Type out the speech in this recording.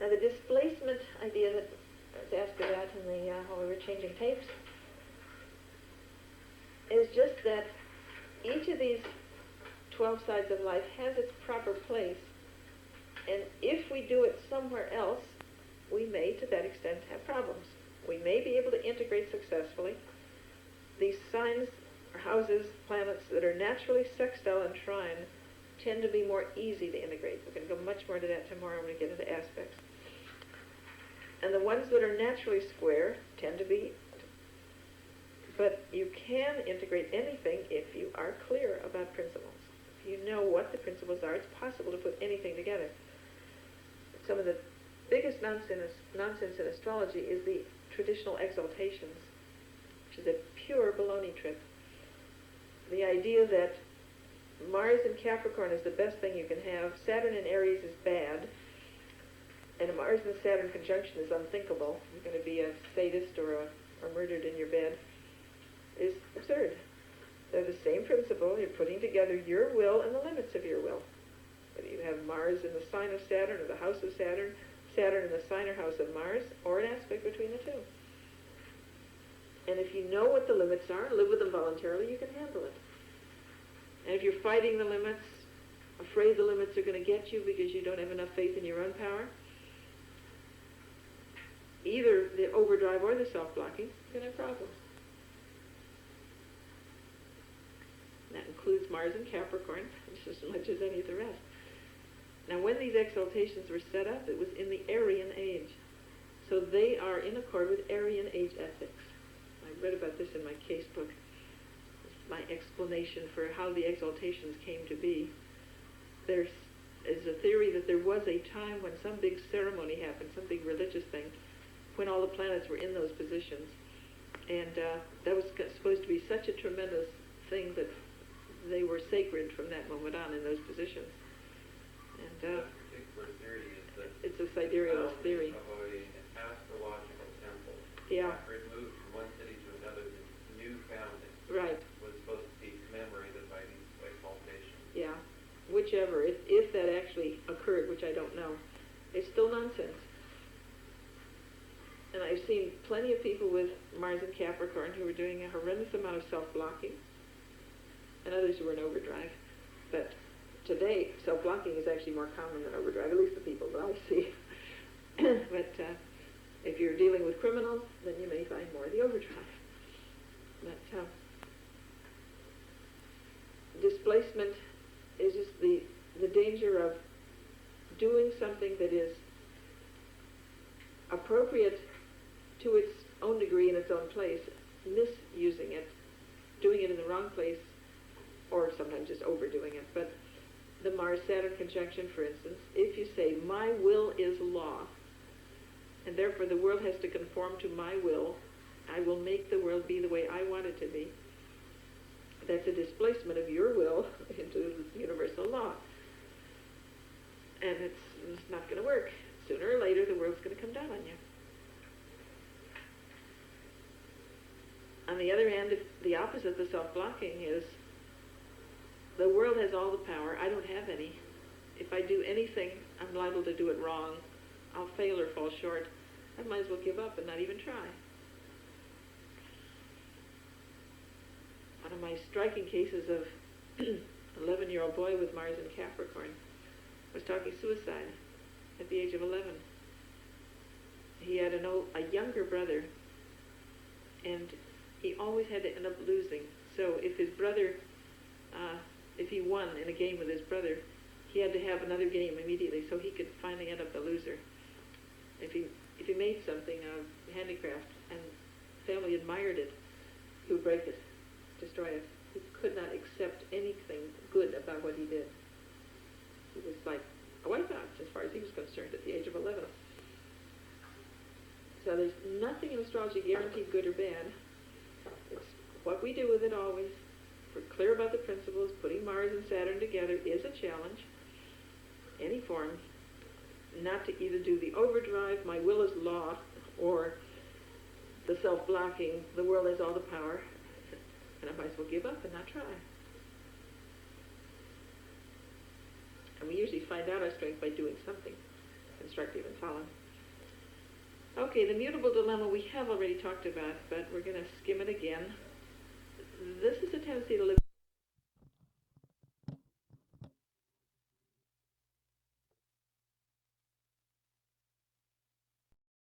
Now the displacement idea that I was asked about in the when we were changing tapes is just that each of these 12 sides of life has its proper place, and if we do it somewhere else, we may, to that extent, have problems. We may be able to integrate successfully. These signs, or houses, planets that are naturally sextile and trine tend to be more easy to integrate. We're going to go much more into that tomorrow when we get into aspects. And the ones that are naturally square tend to be, but you can integrate anything if you are clear about principles. If you know what the principles are, it's possible to put anything together. Some of the biggest nonsense in astrology is the traditional exaltations, which is a pure baloney trip. The idea that Mars in Capricorn is the best thing you can have, Saturn in Aries is bad, and a Mars and Saturn conjunction is unthinkable. You're going to be a sadist or murdered in your bed, is absurd. They're the same principle. You're putting together your will and the limits of your will. Whether you have Mars in the sign of Saturn or the house of Saturn, Saturn in the sign or house of Mars, or an aspect between the two. And if you know what the limits are, live with them voluntarily, you can handle it. And if you're fighting the limits, afraid the limits are going to get you because you don't have enough faith in your own power, either the overdrive or the self-blocking, you're going to have problems. And that includes Mars and Capricorn, just as much as any of the rest. Now, when these exaltations were set up, it was in the Aryan age. So they are in accord with Aryan age ethics. I read about this in my case book. It's my explanation for how the exaltations came to be. There is a theory that there was a time when some big ceremony happened, some big religious thing, when all the planets were in those positions. And that was supposed to be such a tremendous thing that they were sacred from that moment on in those positions. And that particular theory is that it's a siderealist theory. Of an astrological temple. Yeah. After it moved from one city to another, the new founding right. was supposed to be commemorated by these exaltations. Yeah. Whichever, if that actually occurred, which I don't know, it's still nonsense. And I've seen plenty of people with Mars and Capricorn who were doing a horrendous amount of self-blocking, and others who were in overdrive. But today, self-blocking is actually more common than overdrive, at least the people that I see. But if you're dealing with criminals, then you may find more of the overdrive. But displacement is just the danger of doing something that is appropriate to its own degree in its own place, misusing it, doing it in the wrong place, or sometimes just overdoing it. But the Mars-Saturn conjunction, for instance, if you say, my will is law, and therefore the world has to conform to my will, I will make the world be the way I want it to be, that's a displacement of your will into universal law. And it's not going to work. Sooner or later, the world's going to come down on you. On the other hand, if the opposite, the self-blocking, is the world has all the power, I don't have any. If I do anything, I'm liable to do it wrong. I'll fail or fall short. I might as well give up and not even try. One of my striking cases of an 11-year-old boy with Mars in Capricorn was talking suicide at the age of 11. He had a younger brother, and he always had to end up losing. So if his brother, if he won in a game with his brother, he had to have another game immediately so he could finally end up the loser. If he made something of handicraft and family admired it, he would break it, destroy it. He could not accept anything good about what he did. He was like a wipeout as far as he was concerned at the age of 11. So there's nothing in astrology guaranteed good or bad. It's what we do with it always. If we're clear about the principles, putting Mars and Saturn together is a challenge. Any form. Not to either do the overdrive, my will is law, or the self-blocking, the world has all the power, and I might as well give up and not try. And we usually find out our strength by doing something. And constructive and solid. Okay, the mutable dilemma we have already talked about, but we're going to skim it again. This is a tendency to live